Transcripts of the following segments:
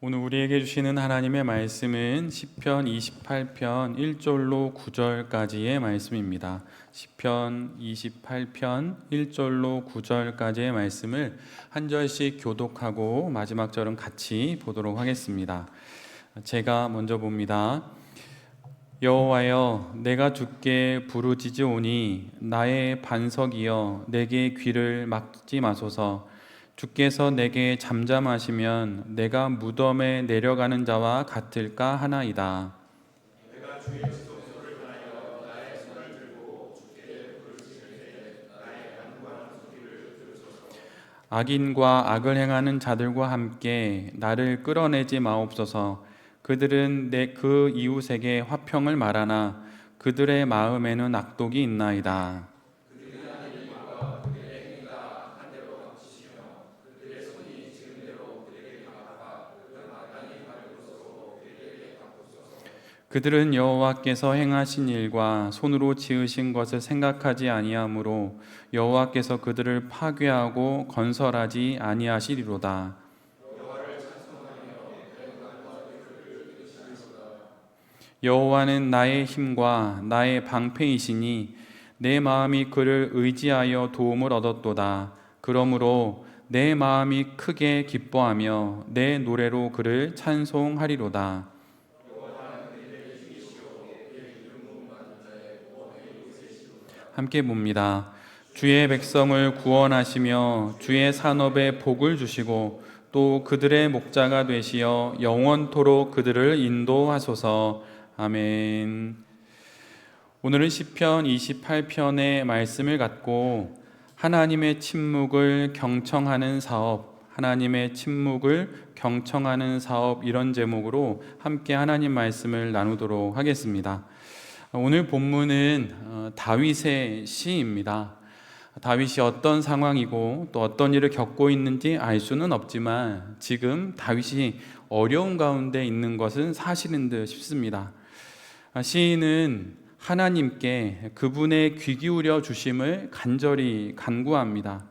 오늘 우리에게 주시는 하나님의 말씀은 시편 28편 1절로 9절까지의 말씀입니다. 시편 28편 1절로 9절까지의 말씀을 한 절씩 교독하고 마지막 절은 같이 보도록 하겠습니다. 제가 먼저 봅니다. 여호와여, 내가 주께 부르짖으오니 나의 반석이여, 내게 귀를 막지 마소서. 주께서 내게 잠잠하시면 내가 무덤에 내려가는 자와 같을까 하나이다. 내가 주의 지성소를 향하여 나의 손을 들고 주께 부르짖을 때 나의 간구하는 소리를 들으소서. 악인과 악을 행하는 자들과 함께 나를 끌어내지 마옵소서. 그들은 그 이웃에게 화평을 말하나 그들의 마음에는 악독이 있나이다. 그들은 여호와께서 행하신 일과 손으로 지으신 것을 생각하지 아니하므로 여호와께서 그들을 파괴하고 건설하지 아니하시리로다. 여호와는 나의 힘과 나의 방패이시니 내 마음이 그를 의지하여 도움을 얻었도다. 그러므로 내 마음이 크게 기뻐하며 내 노래로 그를 찬송하리로다. 함께 봅니다. 주의 백성을 구원하시며 주의 산업에 복을 주시고 또 그들의 목자가 되시어 영원토록 그들을 인도하소서. 아멘. 오늘은 시편 28편의 말씀을 갖고 하나님의 침묵을 경청하는 사업, 하나님의 침묵을 경청하는 사업, 이런 제목으로 함께 하나님 말씀을 나누도록 하겠습니다. 오늘 본문은 다윗의 시입니다. 다윗이 어떤 상황이고 또 어떤 일을 겪고 있는지 알 수는 없지만 지금 다윗이 어려운 가운데 있는 것은 사실인 듯 싶습니다. 시인은 하나님께 그분의 귀 기울여 주심을 간절히 간구합니다.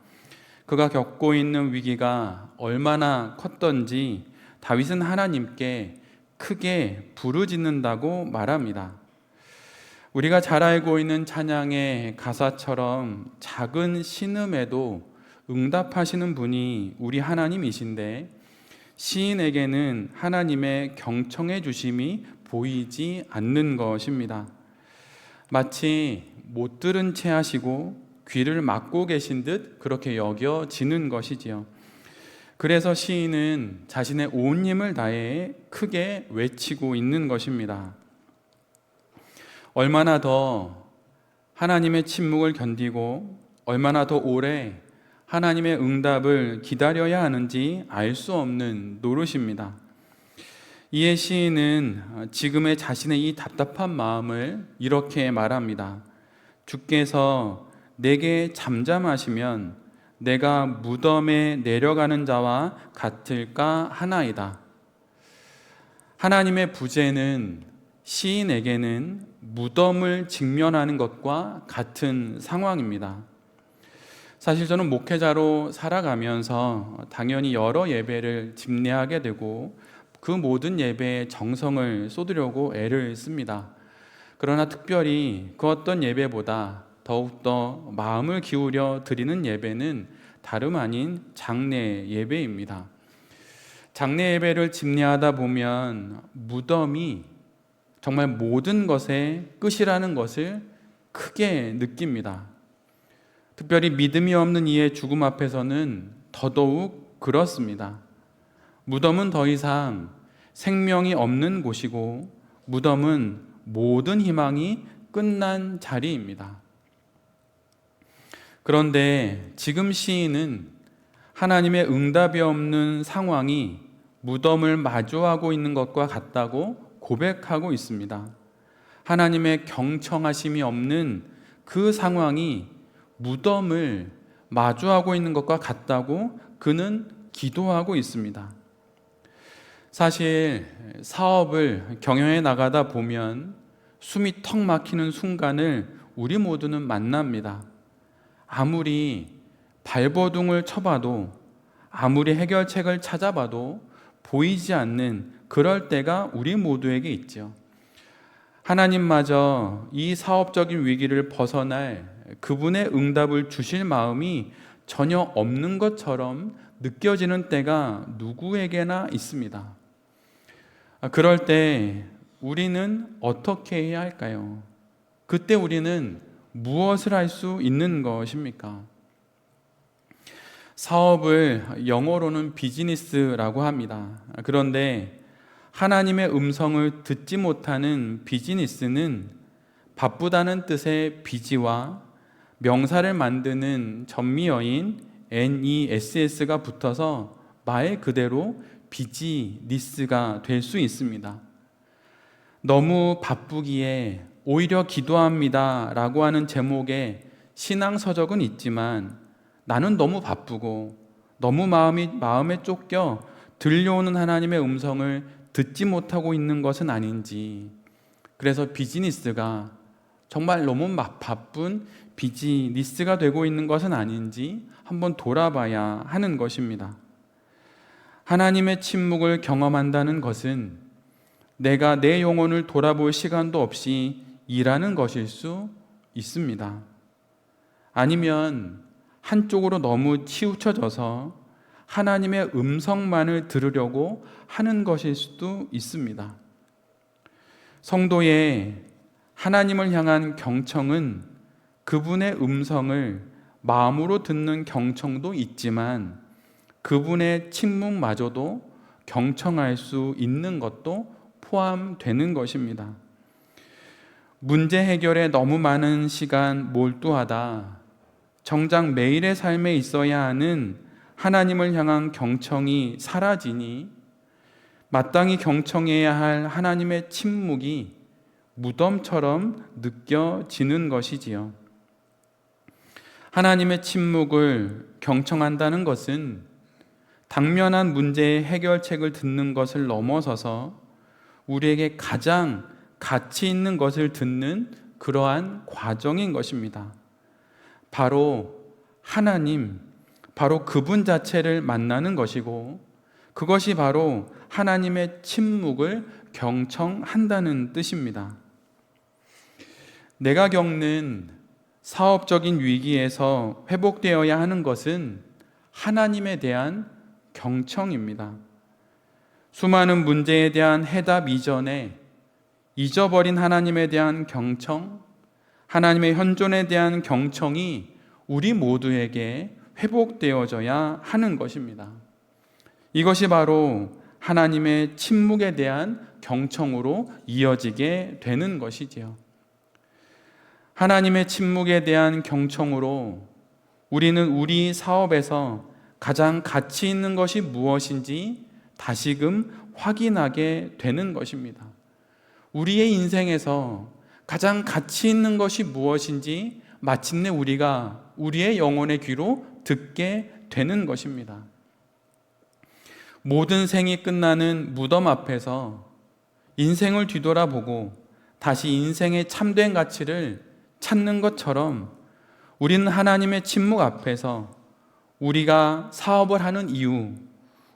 그가 겪고 있는 위기가 얼마나 컸던지 다윗은 하나님께 크게 부르짖는다고 말합니다. 우리가 잘 알고 있는 찬양의 가사처럼 작은 신음에도 응답하시는 분이 우리 하나님이신데 시인에게는 하나님의 경청해 주심이 보이지 않는 것입니다. 마치 못 들은 채 하시고 귀를 막고 계신 듯 그렇게 여겨지는 것이지요. 그래서 시인은 자신의 온 힘을 다해 크게 외치고 있는 것입니다. 얼마나 더 하나님의 침묵을 견디고 얼마나 더 오래 하나님의 응답을 기다려야 하는지 알 수 없는 노릇입니다. 이에 시인은 지금의 자신의 이 답답한 마음을 이렇게 말합니다. 주께서 내게 잠잠하시면 내가 무덤에 내려가는 자와 같을까 하나이다. 하나님의 부재는 시인에게는 무덤을 직면하는 것과 같은 상황입니다. 사실 저는 목회자로 살아가면서 당연히 여러 예배를 집례하게 되고 그 모든 예배에 정성을 쏟으려고 애를 씁니다. 그러나 특별히 그 어떤 예배보다 더욱더 마음을 기울여 드리는 예배는 다름 아닌 장례 예배입니다. 장례 예배를 집례하다 보면 무덤이 정말 모든 것의 끝이라는 것을 크게 느낍니다. 특별히 믿음이 없는 이의 죽음 앞에서는 더더욱 그렇습니다. 무덤은 더 이상 생명이 없는 곳이고 무덤은 모든 희망이 끝난 자리입니다. 그런데 지금 시인은 하나님의 응답이 없는 상황이 무덤을 마주하고 있는 것과 같다고 고백하고 있습니다. 하나님의 경청하심이 없는 그 상황이 무덤을 마주하고 있는 것과 같다고 그는 기도하고 있습니다. 사실 사업을 경영해 나가다 보면 숨이 턱 막히는 순간을 우리 모두는 만납니다. 아무리 발버둥을 쳐봐도, 아무리 해결책을 찾아봐도 보이지 않는 그럴 때가 우리 모두에게 있죠. 하나님마저 이 사업적인 위기를 벗어날 그분의 응답을 주실 마음이 전혀 없는 것처럼 느껴지는 때가 누구에게나 있습니다. 그럴 때 우리는 어떻게 해야 할까요? 그때 우리는 무엇을 할 수 있는 것입니까? 사업을 영어로는 비즈니스라고 합니다. 그런데 하나님의 음성을 듣지 못하는 비즈니스는 바쁘다는 뜻의 비지와 명사를 만드는 전미어인 NESS가 붙어서 말 그대로 비즈니스가 될 수 있습니다. 너무 바쁘기에 오히려 기도합니다 라고 하는 제목의 신앙서적은 있지만 나는 너무 바쁘고 너무 마음에 쫓겨 들려오는 하나님의 음성을 듣지 못하고 있는 것은 아닌지, 그래서 비즈니스가 정말 너무 바쁜 비즈니스가 되고 있는 것은 아닌지 한번 돌아봐야 하는 것입니다. 하나님의 침묵을 경험한다는 것은 내가 내 영혼을 돌아볼 시간도 없이 일하는 것일 수 있습니다. 아니면 한쪽으로 너무 치우쳐져서 하나님의 음성만을 들으려고 하는 것일 수도 있습니다. 성도의 하나님을 향한 경청은 그분의 음성을 마음으로 듣는 경청도 있지만 그분의 침묵마저도 경청할 수 있는 것도 포함되는 것입니다. 문제 해결에 너무 많은 시간 몰두하다 정작 매일의 삶에 있어야 하는 하나님을 향한 경청이 사라지니 마땅히 경청해야 할 하나님의 침묵이 무덤처럼 느껴지는 것이지요. 하나님의 침묵을 경청한다는 것은 당면한 문제의 해결책을 듣는 것을 넘어서서 우리에게 가장 가치 있는 것을 듣는 그러한 과정인 것입니다. 바로 하나님, 바로 그분 자체를 만나는 것이고 그것이 바로 하나님의 침묵을 경청한다는 뜻입니다. 내가 겪는 사업적인 위기에서 회복되어야 하는 것은 하나님에 대한 경청입니다. 수많은 문제에 대한 해답 이전에 잊어버린 하나님에 대한 경청, 하나님의 현존에 대한 경청이 우리 모두에게 회복되어져야 하는 것입니다. 이것이 바로 하나님의 침묵에 대한 경청으로 이어지게 되는 것이지요. 하나님의 침묵에 대한 경청으로 우리는 우리 사업에서 가장 가치 있는 것이 무엇인지 다시금 확인하게 되는 것입니다. 우리의 인생에서 가장 가치 있는 것이 무엇인지 마침내 우리가 우리의 영혼의 귀로 듣게 되는 것입니다. 모든 생이 끝나는 무덤 앞에서 인생을 뒤돌아보고 다시 인생의 참된 가치를 찾는 것처럼 우리는 하나님의 침묵 앞에서 우리가 사업을 하는 이유,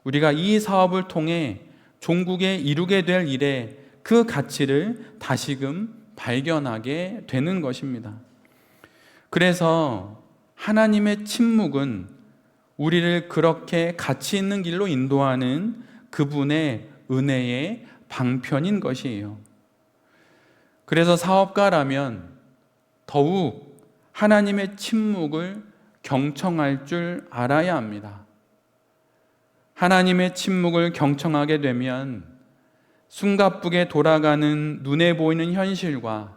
우리가 이 사업을 통해 종국에 이루게 될 일의 그 가치를 다시금 발견하게 되는 것입니다. 그래서 하나님의 침묵은 우리를 그렇게 가치 있는 길로 인도하는 그분의 은혜의 방편인 것이에요. 그래서 사업가라면 더욱 하나님의 침묵을 경청할 줄 알아야 합니다. 하나님의 침묵을 경청하게 되면 숨가쁘게 돌아가는 눈에 보이는 현실과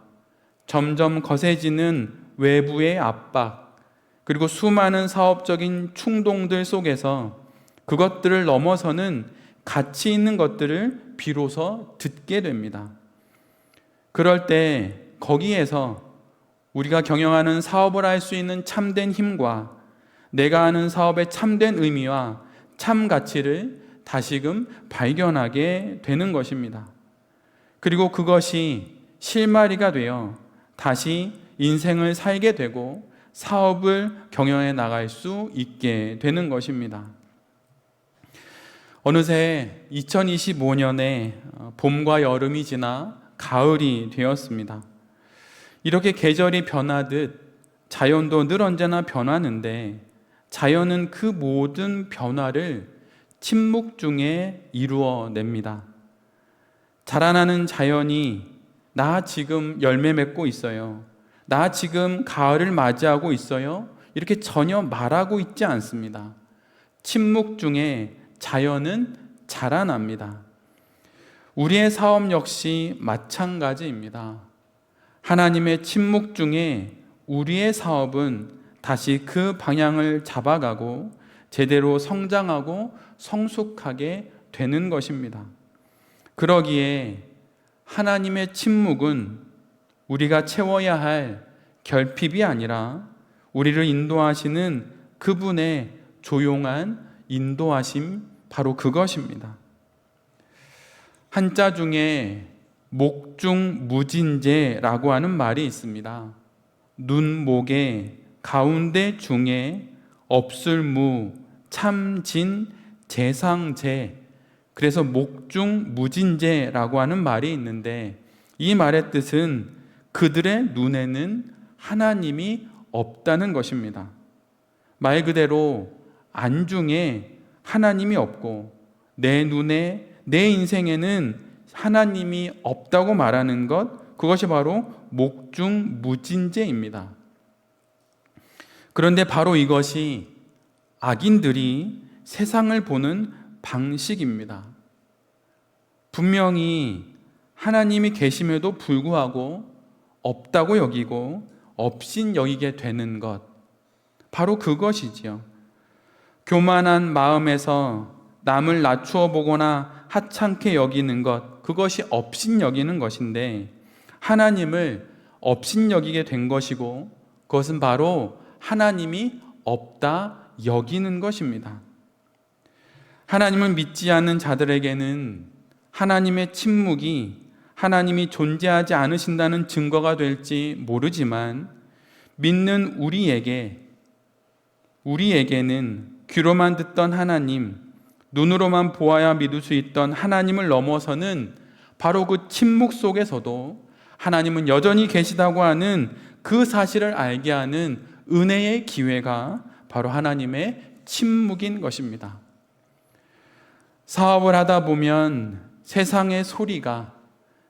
점점 거세지는 외부의 압박, 그리고 수많은 사업적인 충동들 속에서 그것들을 넘어서는 가치 있는 것들을 비로소 듣게 됩니다. 그럴 때 거기에서 우리가 경영하는 사업을 할 수 있는 참된 힘과 내가 하는 사업의 참된 의미와 참 가치를 다시금 발견하게 되는 것입니다. 그리고 그것이 실마리가 되어 다시 인생을 살게 되고 사업을 경영해 나갈 수 있게 되는 것입니다. 어느새 2025년에 봄과 여름이 지나 가을이 되었습니다. 이렇게 계절이 변하듯 자연도 늘 언제나 변하는데 자연은 그 모든 변화를 침묵 중에 이루어냅니다. 자라나는 자연이 나 지금 열매 맺고 있어요. 나 지금 가을을 맞이하고 있어요. 이렇게 전혀 말하고 있지 않습니다. 침묵 중에 자연은 자라납니다. 우리의 사업 역시 마찬가지입니다. 하나님의 침묵 중에 우리의 사업은 다시 그 방향을 잡아가고 제대로 성장하고 성숙하게 되는 것입니다. 그러기에 하나님의 침묵은 우리가 채워야 할 결핍이 아니라 우리를 인도하시는 그분의 조용한 인도하심, 바로 그것입니다. 한자 중에 목중무진제라고 하는 말이 있습니다. 눈목에 가운데 중에 없을무 참진 재상제, 그래서 목중무진제라고 하는 말이 있는데 이 말의 뜻은 그들의 눈에는 하나님이 없다는 것입니다. 말 그대로 안중에 하나님이 없고 내 눈에, 내 인생에는 하나님이 없다고 말하는 것, 그것이 바로 목중무진제입니다. 그런데 바로 이것이 악인들이 세상을 보는 방식입니다. 분명히 하나님이 계심에도 불구하고 없다고 여기고 없인 여기게 되는 것, 바로 그것이지요. 교만한 마음에서 남을 낮추어 보거나 하찮게 여기는 것, 그것이 업신 여기는 것인데 하나님을 업신 여기게 된 것이고 그것은 바로 하나님이 없다 여기는 것입니다. 하나님을 믿지 않는 자들에게는 하나님의 침묵이 하나님이 존재하지 않으신다는 증거가 될지 모르지만 믿는 우리에게는 귀로만 듣던 하나님, 눈으로만 보아야 믿을 수 있던 하나님을 넘어서는 바로 그 침묵 속에서도 하나님은 여전히 계시다고 하는 그 사실을 알게 하는 은혜의 기회가 바로 하나님의 침묵인 것입니다. 사업을 하다 보면 세상의 소리가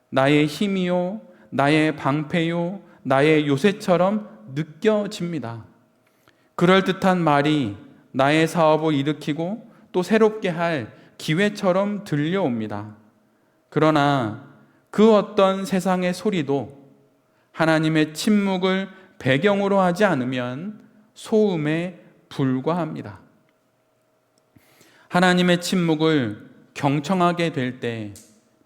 나의 힘이요, 나의 방패요, 나의 요새처럼 느껴집니다. 그럴듯한 말이 나의 사업을 일으키고 또 새롭게 할 기회처럼 들려옵니다. 그러나 그 어떤 세상의 소리도 하나님의 침묵을 배경으로 하지 않으면 소음에 불과합니다. 하나님의 침묵을 경청하게 될 때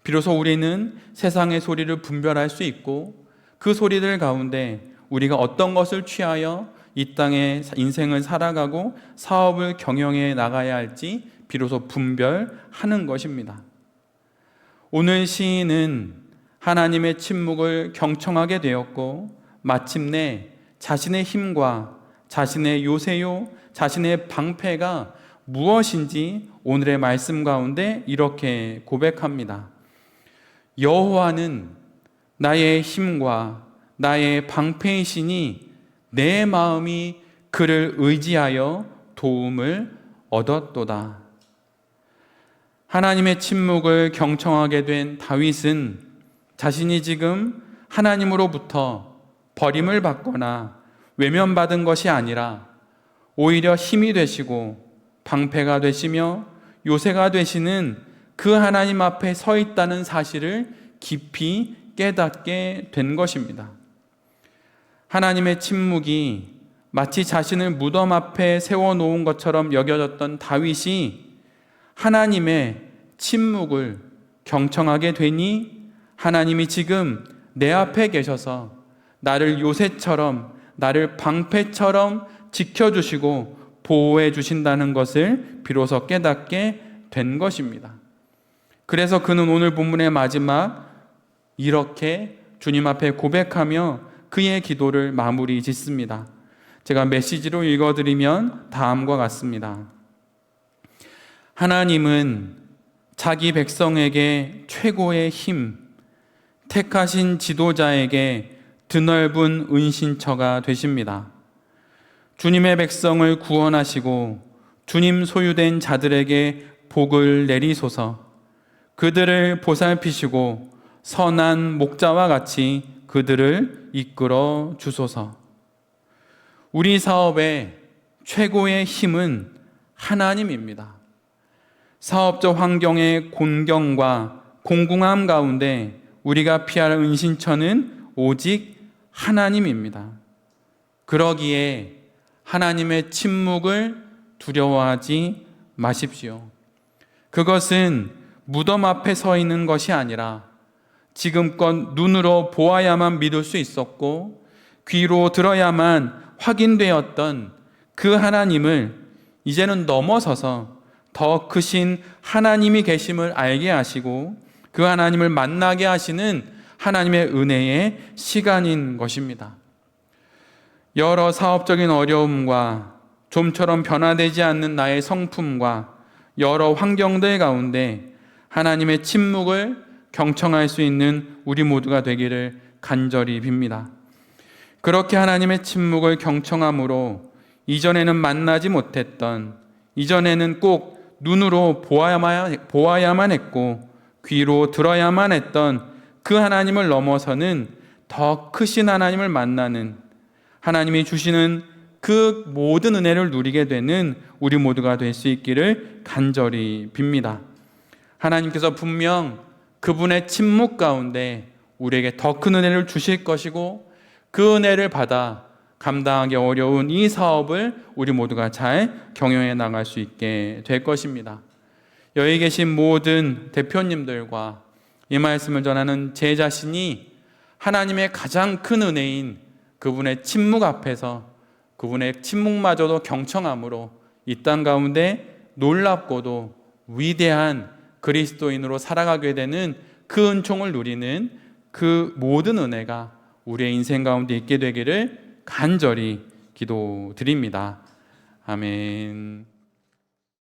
비로소 우리는 세상의 소리를 분별할 수 있고 그 소리들 가운데 우리가 어떤 것을 취하여 이 땅에 인생을 살아가고 사업을 경영해 나가야 할지 비로소 분별하는 것입니다. 오늘 시인은 하나님의 침묵을 경청하게 되었고 마침내 자신의 힘과 자신의 요새요, 자신의 방패가 무엇인지 오늘의 말씀 가운데 이렇게 고백합니다. 여호와는 나의 힘과 나의 방패이시니 내 마음이 그를 의지하여 도움을 얻었도다. 하나님의 침묵을 경청하게 된 다윗은 자신이 지금 하나님으로부터 버림을 받거나 외면받은 것이 아니라 오히려 힘이 되시고 방패가 되시며 요새가 되시는 그 하나님 앞에 서 있다는 사실을 깊이 깨닫게 된 것입니다. 하나님의 침묵이 마치 자신을 무덤 앞에 세워놓은 것처럼 여겨졌던 다윗이 하나님의 침묵을 경청하게 되니 하나님이 지금 내 앞에 계셔서 나를 요새처럼, 나를 방패처럼 지켜주시고 보호해 주신다는 것을 비로소 깨닫게 된 것입니다. 그래서 그는 오늘 본문의 마지막 이렇게 주님 앞에 고백하며 그의 기도를 마무리 짓습니다. 제가 메시지로 읽어드리면 다음과 같습니다. 하나님은 자기 백성에게 최고의 힘, 택하신 지도자에게 드넓은 은신처가 되십니다. 주님의 백성을 구원하시고 주님 소유된 자들에게 복을 내리소서. 그들을 보살피시고 선한 목자와 같이 그들을 이끌어 주소서. 우리 사업의 최고의 힘은 하나님입니다. 사업적 환경의 곤경과 공공함 가운데 우리가 피할 은신처는 오직 하나님입니다. 그러기에 하나님의 침묵을 두려워하지 마십시오. 그것은 무덤 앞에 서 있는 것이 아니라 지금껏 눈으로 보아야만 믿을 수 있었고 귀로 들어야만 확인되었던 그 하나님을 이제는 넘어서서 더 크신 하나님이 계심을 알게 하시고 그 하나님을 만나게 하시는 하나님의 은혜의 시간인 것입니다. 여러 사업적인 어려움과 좀처럼 변화되지 않는 나의 성품과 여러 환경들 가운데 하나님의 침묵을 경청할 수 있는 우리 모두가 되기를 간절히 빕니다. 그렇게 하나님의 침묵을 경청함으로 이전에는 만나지 못했던, 이전에는 꼭 눈으로 보아야만 했고 귀로 들어야만 했던 그 하나님을 넘어서는 더 크신 하나님을 만나는, 하나님이 주시는 그 모든 은혜를 누리게 되는 우리 모두가 될 수 있기를 간절히 빕니다. 하나님께서 분명 그분의 침묵 가운데 우리에게 더 큰 은혜를 주실 것이고 그 은혜를 받아 감당하기 어려운 이 사업을 우리 모두가 잘 경영해 나갈 수 있게 될 것입니다. 여기 계신 모든 대표님들과 이 말씀을 전하는 제 자신이 하나님의 가장 큰 은혜인 그분의 침묵 앞에서 그분의 침묵마저도 경청함으로 이 땅 가운데 놀랍고도 위대한 그리스도인으로 살아가게 되는 그 은총을 누리는 그 모든 은혜가 우리의 인생 가운데 있게 되기를 간절히 기도드립니다. 아멘.